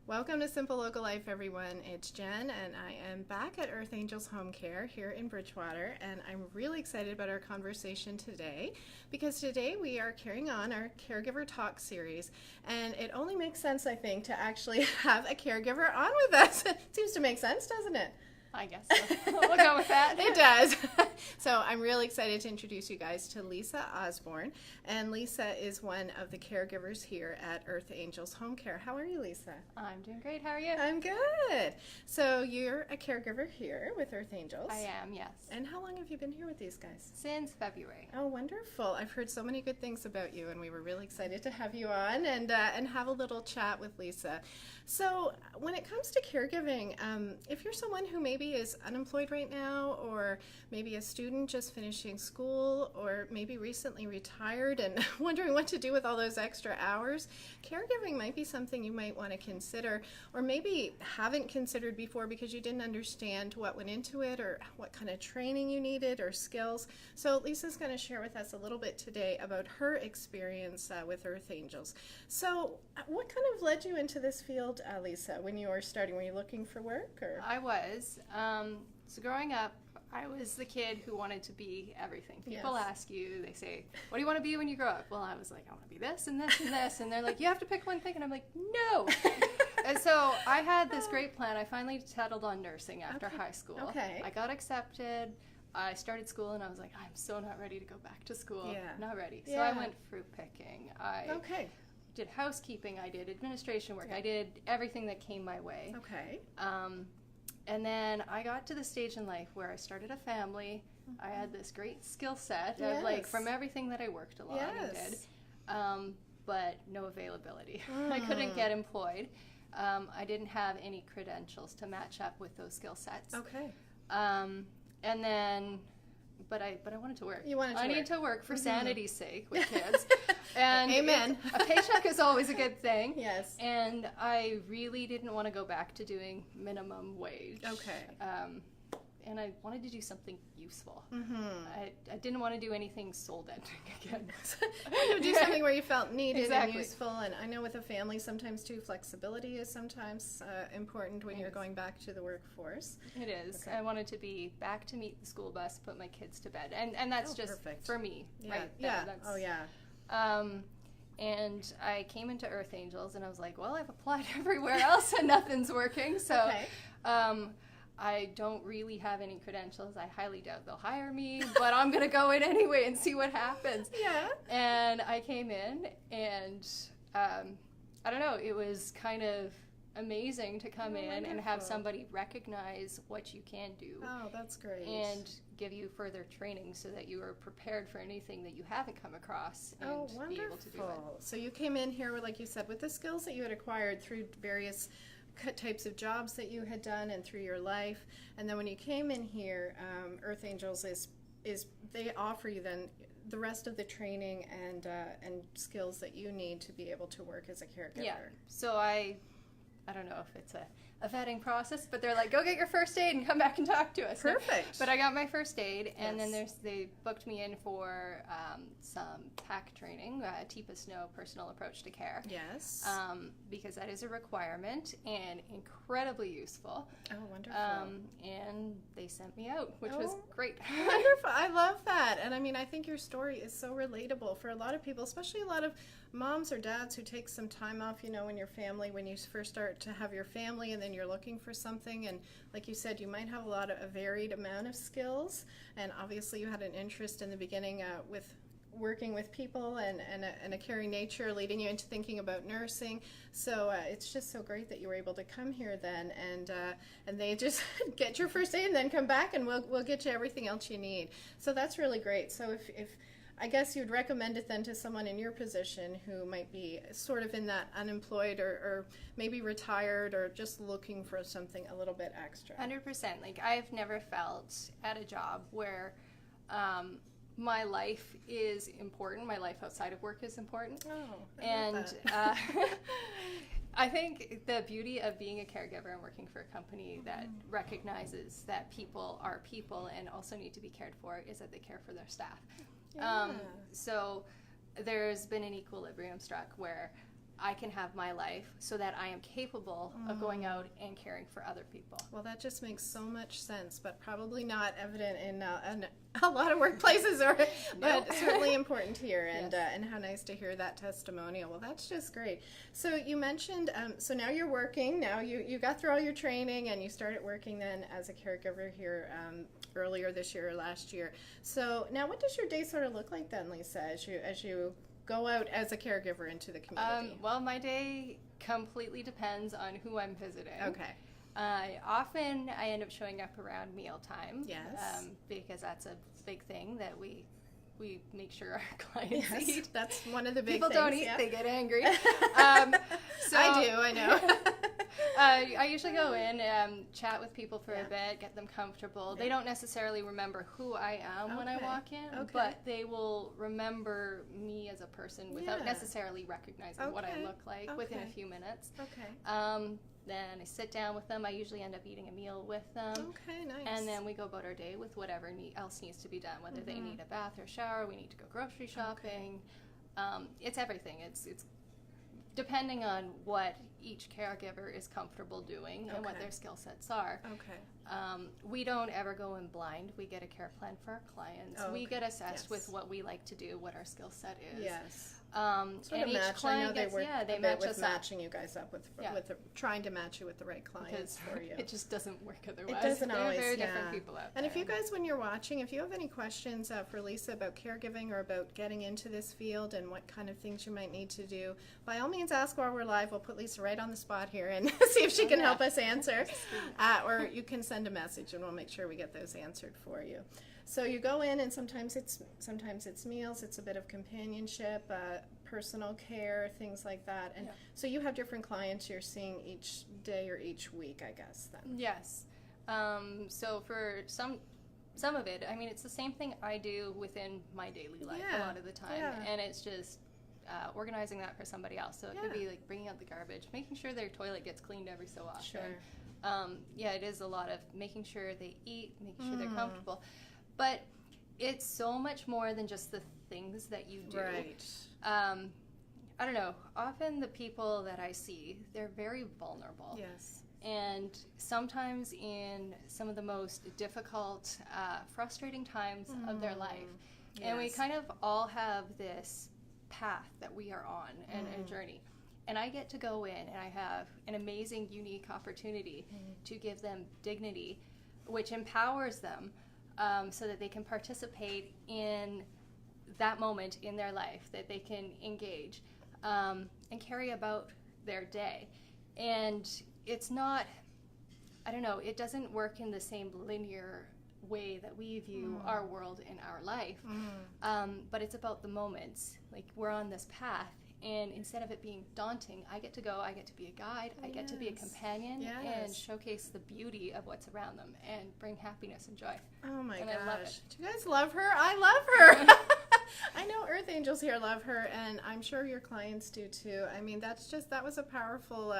Welcome to Simple Local Life, everyone. It's Jen, and I am back at Earth Angels Home Care here in Bridgewater, and I'm really excited about our conversation today because today we are carrying on our Caregiver Talk series, and it only makes sense, I think, to actually have a caregiver on with us. It seems to make sense, doesn't it? I guess so. We'll go with that. It does. So I'm really excited to introduce you guys to Lisa Osborne. And Lisa is one of the caregivers here at Earth Angels Home Care. How are you, Lisa? I'm doing great. How are you? I'm good. So you're a caregiver here with Earth Angels. I am, yes. And how long have you been here with these guys? Since February. Oh, wonderful. I've heard so many good things about you, and we were really excited to have you on and have a little chat with Lisa. So when it comes to caregiving, if you're someone who maybe is unemployed right now, or maybe a student just finishing school, or maybe recently retired and wondering what to do with all those extra hours, caregiving might be something you might want to consider, or maybe haven't considered before because you didn't understand what went into it or what kind of training you needed or skills. So Lisa's going to share with us a little bit today about her experience with Earth Angels. So what kind of led you into this field, Lisa, when you were starting? Were you looking for work? Or? I was. So growing up, I was the kid who wanted to be everything. People ask you, they say, what do you want to be when you grow up? Well, I was like, I want to be this and this and this. And they're like, you have to pick one thing. And I'm like, no. And so I had this great plan. I finally settled on nursing after high school. Okay. I got accepted. I started school and I was like, I'm so not ready to go back to school. Yeah. Not ready. So Yeah. I went fruit picking. I did housekeeping. I did administration work. I did everything that came my way. Okay. And then I got to the stage in life where I started a family. I had this great skill set of like from everything that I worked along and did, but no availability. I couldn't get employed. I didn't have any credentials to match up with those skill sets. Okay. And then, but I wanted to work. You wanted to I work. need to work for sanity's sake with kids. And Amen. A paycheck is always a good thing. Yes. And I really didn't want to go back to doing minimum wage. Okay. And I wanted to do something useful. Mm-hmm. I didn't want to do anything soul-ending again. You would do something where you felt needed and Exactly. useful. And I know with a family sometimes too, flexibility is sometimes important when you're going back to the workforce. It is. Okay. I wanted to be back to meet the school bus, put my kids to bed. And that's just perfect. for me. Yeah. Right Yeah. there. Oh, yeah. And I came into Earth Angels and I was like, well, I've applied everywhere else and nothing's working. So Okay. I don't really have any credentials. I highly doubt they'll hire me, but I'm going to go in anyway and see what happens. Yeah. And I came in and I don't know, it was kind of amazing to come in and have somebody recognize what you can do. Oh, that's great. And give you further training so that you are prepared for anything that you haven't come across and be able to do it. So you came in here, like you said, with the skills that you had acquired through various types of jobs that you had done and through your life. And then when you came in here, Earth Angels is they offer you then the rest of the training and skills that you need to be able to work as a caregiver. Yeah. So I don't know if it's a vetting process, but they're like, go get your first aid and come back and talk to us. Perfect. But I got my first aid, and then they booked me in for some PAC training, TIPA Snow Personal Approach to Care. Yes. Because that is a requirement and incredibly useful. Oh, wonderful. And they sent me out, which was great. Wonderful. I love that. And I mean, I think your story is so relatable for a lot of people, especially a lot of moms or dads who take some time off, you know, in your family, when you first start to have your family and then you're looking for something. And like you said, you might have a varied amount of skills. And obviously you had an interest in the beginning with working with people and a caring nature leading you into thinking about nursing. So it's just so great that you were able to come here then and they just get your first aid and then come back and we'll get you everything else you need. So that's really great. So if I guess you'd recommend it then to someone in your position who might be sort of in that unemployed or maybe retired or just looking for something a little bit extra. 100%. Like, I've never felt at a job where my life is important. My life outside of work is important. Oh, and I think the beauty of being a caregiver and working for a company that recognizes that people are people and also need to be cared for is that they care for their staff. Yeah. So there's been an equilibrium struck where I can have my life so that I am capable of going out and caring for other people. Well, that just makes so much sense, but probably not evident in a lot of workplaces, but certainly important here, and how nice to hear that testimonial. Well, that's just great. So you mentioned, so now you're working, now you got through all your training and you started working then as a caregiver here earlier this year or last year. So now what does your day sort of look like then, Lisa, as you go out as a caregiver into the community? Well, my day completely depends on who I'm visiting. Okay. Often I end up showing up around mealtime. Yes. Because that's a big thing that we make sure our clients eat. That's one of the big People things. Don't eat, they get angry. So I know. I usually go in and chat with people for a bit, get them comfortable. They don't necessarily remember who I am when I walk in, but they will remember me as a person without necessarily recognizing what I look like within a few minutes. Okay. Then I sit down with them. I usually end up eating a meal with them. Okay, nice. And then we go about our day with whatever else needs to be done, whether they need a bath or shower, we need to go grocery shopping. It's everything. It's depending on what each caregiver is comfortable doing and what their skill sets are. Okay. We don't ever go in blind. We get a care plan for our clients. We get assessed with what we like to do, what our skill set is. Yes. And each client gets, they match us matching you guys up with trying to match you with the right clients for you. It just doesn't work otherwise. It doesn't always. There are very different people out there. And if you guys, when you're watching, if you have any questions for Lisa about caregiving or about getting into this field and what kind of things you might need to do, by all means ask while we're live. We'll put Lisa right on the spot here and see if she can help us answer. Or you can send a message and we'll make sure we get those answered for you. So you go in and sometimes it's meals, it's a bit of companionship, personal care, things like that. And so you have different clients you're seeing each day or each week, I guess, then. Yes. So for some of it, I mean, it's the same thing I do within my daily life a lot of the time. And it's just organizing that for somebody else. So it could be like bringing out the garbage, making sure their toilet gets cleaned every so often. Sure. It is a lot of making sure they eat, making sure they're comfortable. But it's so much more than just the things that you do. Right. I don't know. Often the people that I see, they're very vulnerable. Yes. And sometimes in some of the most difficult, frustrating times of their life. Yes. And we kind of all have this path that we are on and a journey. And I get to go in and I have an amazing, unique opportunity to give them dignity, which empowers them so that they can participate in that moment in their life, that they can engage and carry about their day. And it's not, I don't know, it doesn't work in the same linear way that we view our world and our life, but it's about the moments. Like, we're on this path, and instead of it being daunting, I get to go, I get to be a guide, I get to be a companion and showcase the beauty of what's around them and bring happiness and joy. Oh my gosh. I love it. Do you guys love her? I love her. I know Earth Angels here love her, and I'm sure your clients do too. I mean, that was a powerful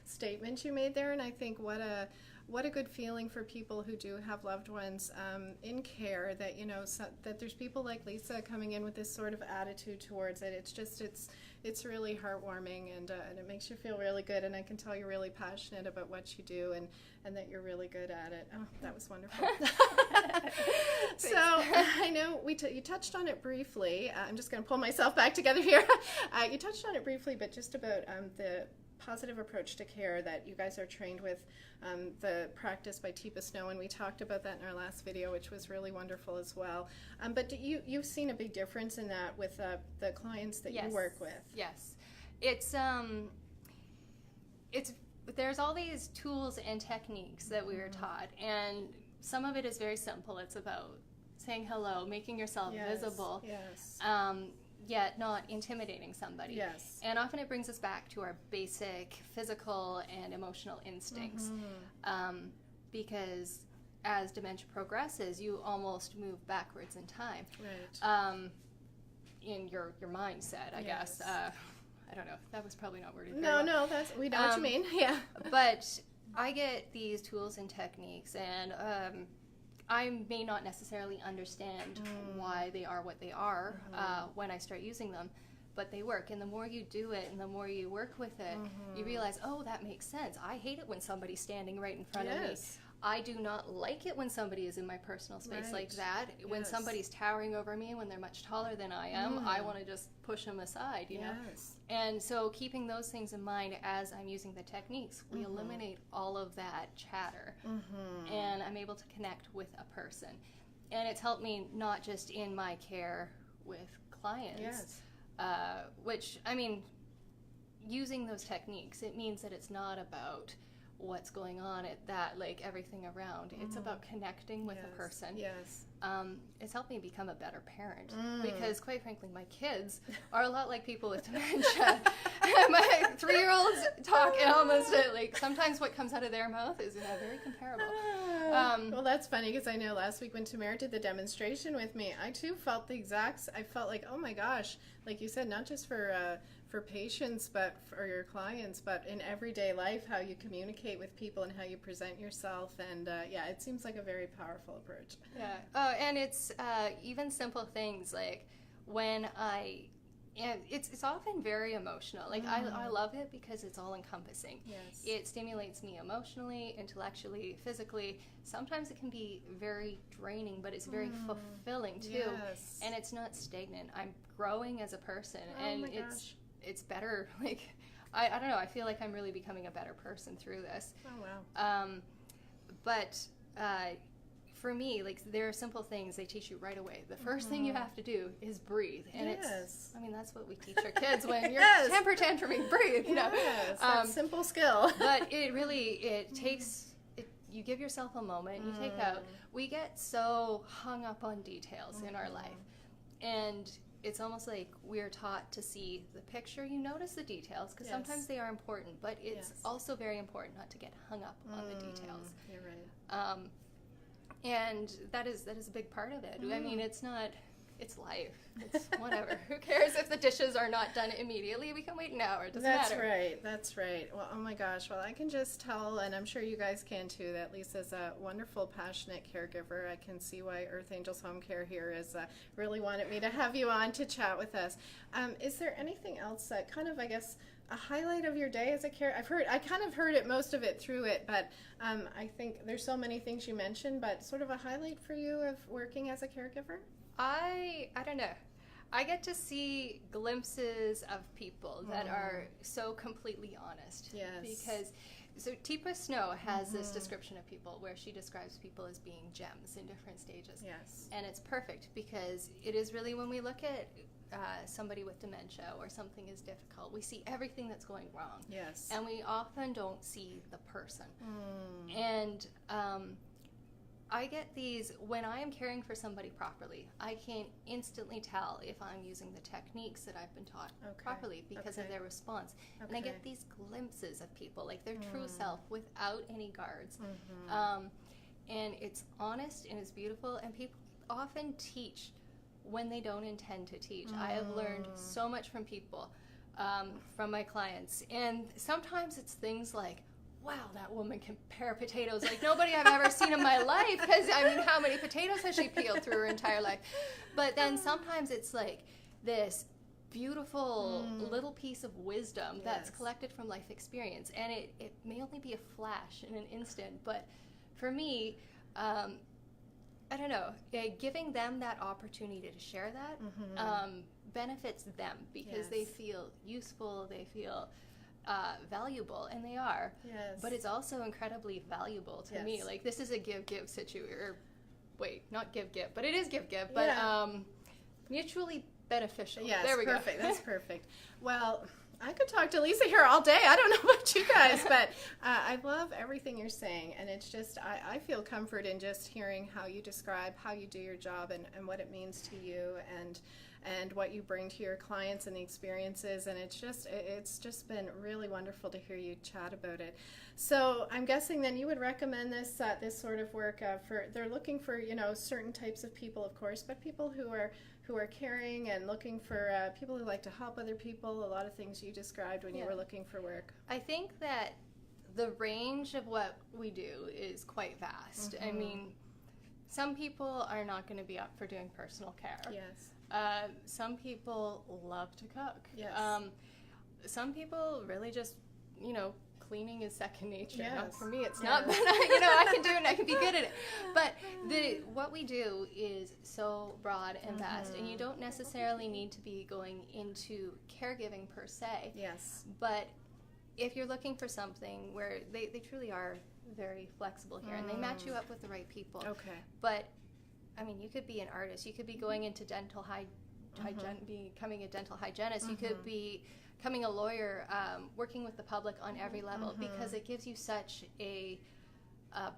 statement you made there, and I think what a good feeling for people who do have loved ones in care, that that there's people like Lisa coming in with this sort of attitude towards it. It's really heartwarming, and it makes you feel really good, and I can tell you're really passionate about what you do and that you're really good at it. Oh, that was wonderful. So I know you touched on it briefly. I'm just going to pull myself back together here. You touched on it briefly, but just about the positive approach to care that you guys are trained with, the practice by Teepa Snow, and we talked about that in our last video, which was really wonderful as well. But you've seen a big difference in that with the clients that you work with. Yes, there's all these tools and techniques that we were taught, and some of it is very simple. It's about saying hello, making yourself visible. Yes. Yet not intimidating somebody. Yes. And often it brings us back to our basic physical and emotional instincts. Because as dementia progresses, you almost move backwards in time. Right. In your mindset, I guess. I don't know. That was probably not worded very well. No, we know what you mean. Yeah. But I get these tools and techniques, and I may not necessarily understand why they are what they are when I start using them, but they work. And the more you do it and the more you work with it, you realize, oh, that makes sense. I hate it when somebody's standing right in front of me. I do not like it when somebody is in my personal space like that. When somebody's towering over me, when they're much taller than I am, I want to just push them aside, you know? And so keeping those things in mind as I'm using the techniques, we eliminate all of that chatter. And I'm able to connect with a person. And it's helped me not just in my care with clients, which, I mean, using those techniques, it means that it's not about what's going on at that, like everything around. It's about connecting with a person. It's helped me become a better parent because, quite frankly, my kids are a lot like people with dementia. My 3-year-olds talk almost like sometimes what comes out of their mouth is very comparable. Well, that's funny because I know last week when Tamara did the demonstration with me, I too felt I felt like, oh my gosh, like you said, not just for patients, but for your clients, but in everyday life, how you communicate with people and how you present yourself. And it seems like a very powerful approach. And it's even simple things like when it's often very emotional. Like I love it because it's all encompassing. It stimulates me emotionally, intellectually, physically. Sometimes it can be very draining, but it's very fulfilling too. And it's not stagnant. I'm growing as a person, and it's better. Like I don't know. I feel like I'm really becoming a better person through this. But for me, like there are simple things they teach you right away. The first thing you have to do is breathe, and I mean that's what we teach our kids when you're temper tantruming. Breathe, you know. That's simple skill. But it takes. You give yourself a moment. You take out. We get so hung up on details in our life, and it's almost like we're taught to see the picture. You notice the details because sometimes they are important, but it's also very important not to get hung up on the details. You're right. And that is a big part of it. I mean, it's life. It's whatever. Who cares if the dishes are not done immediately? We can wait an hour. It doesn't matter. That's right. Well, oh my gosh. Well, I can just tell, and I'm sure you guys can too, that Lisa's a wonderful, passionate caregiver. I can see why Earth Angels Home Care here is really wanted me to have you on to chat with us. Is there anything else that kind of, I guess, a highlight of your day as a I kind of heard most of it through it, but I think there's so many things you mentioned, but sort of a highlight for you of working as a caregiver? I don't know. I get to see glimpses of people that are so completely honest. Because Teepa Snow has this description of people where she describes people as being gems in different stages. And it's perfect because it is really when we look at somebody with dementia or something is difficult, we see everything that's going wrong. And we often don't see the person. And I get these, when I am caring for somebody properly, I can instantly tell if I'm using the techniques that I've been taught properly because of their response. And I get these glimpses of people, like their true self without any guards. And it's honest and it's beautiful, and people often teach when they don't intend to teach. I have learned so much from people, from my clients. And sometimes it's things like, wow, that woman can pare potatoes like nobody I've ever seen in my life. Because, I mean, how many potatoes has she peeled through her entire life? But then sometimes it's like this beautiful little piece of wisdom that's collected from life experience. And it may only be a flash in an instant. But for me, I don't know, giving them that opportunity to share that benefits them because they feel useful, they feel valuable, and they are. But it's also incredibly valuable to me. Like, this is a give-give situation. Wait, not give-give, but it is give-give, but mutually beneficial. There we go. That's perfect. Well, I could talk to Lisa here all day. I don't know about you guys, but I love everything you're saying, and it's just, I feel comfort in just hearing how you describe how you do your job and what it means to you and what you bring to your clients and the experiences, and it's just been really wonderful to hear you chat about it. So I'm guessing then you would recommend this sort of work they're looking for certain types of people, of course, but people who are caring and looking for people who like to help other people, a lot of things you described when you were looking for work. I think that the range of what we do is quite vast. I mean, some people are not going to be up for doing personal care. Some people love to cook. Yes. Some people really just, cleaning is second nature. Yes. Not for me, it's not, but I can do it and I can be good at it. But what we do is so broad and vast, and you don't necessarily need to be going into caregiving per se. Yes. But if you're looking for something where they truly are very flexible here, and they match you up with the right people. Okay. But, you could be an artist. You could be going into dental becoming a dental hygienist. You could be becoming a lawyer, working with the public on every level, because it gives you such a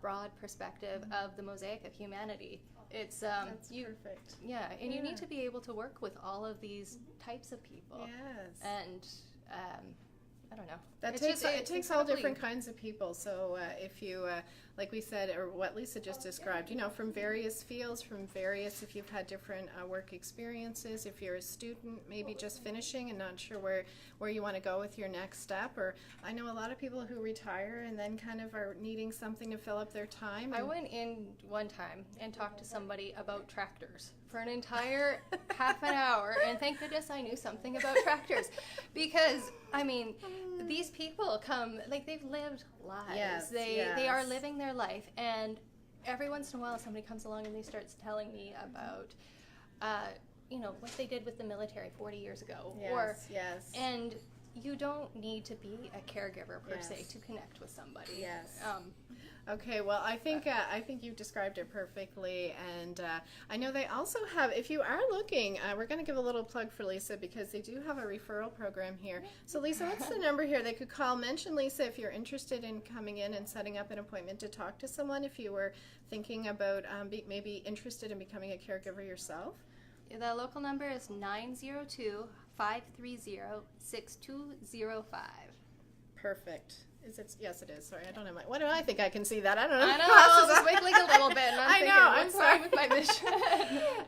broad perspective of the mosaic of humanity. It's That's perfect. Yeah, and you need to be able to work with all of these types of people. Yes. And I don't know. It takes all different kinds of people. So if you, like we said, or what Lisa just described, from various fields, if you've had different work experiences, if you're a student, maybe just finishing and not sure where you want to go with your next step, or I know a lot of people who retire and then kind of are needing something to fill up their time. I went in one time and talked to somebody about tractors for an entire half an hour, and thank goodness I knew something about tractors, because these people come, they've lived lives. Yes, they are living their life, and every once in a while somebody comes along and they start telling me about what they did with the military 40 years ago. Yes. And you don't need to be a caregiver per se to connect with somebody. Yes. Okay, well, I think you've described it perfectly, and I know they also have, if you are looking, we're going to give a little plug for Lisa, because they do have a referral program here. So Lisa, what's the number here they could call? Mention Lisa if you're interested in coming in and setting up an appointment to talk to someone, if you were thinking about maybe interested in becoming a caregiver yourself. The local number is 902-530-6205. Perfect. Is it? Yes, it is. Sorry, I don't have my. What do I think? I can see that. I don't know. I know. I was wiggling a little bit, and I'm sorry with my vision.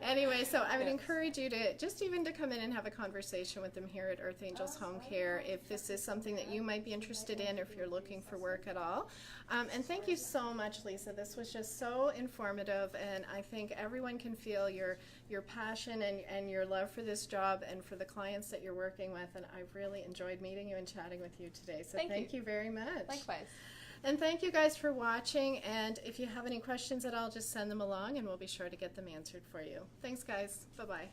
Anyway, so I would encourage you to just even to come in and have a conversation with them here at Earth Angels Home Care if this is something that you might be interested in, or if you're looking for work at all. And thank you so much, Lisa. This was just so informative, and I think everyone can feel your passion and your love for this job and for the clients that you're working with. And I've really enjoyed meeting you and chatting with you today. So thank you very much. Likewise. And thank you guys for watching. And if you have any questions at all, just send them along and we'll be sure to get them answered for you. Thanks, guys. Bye-bye.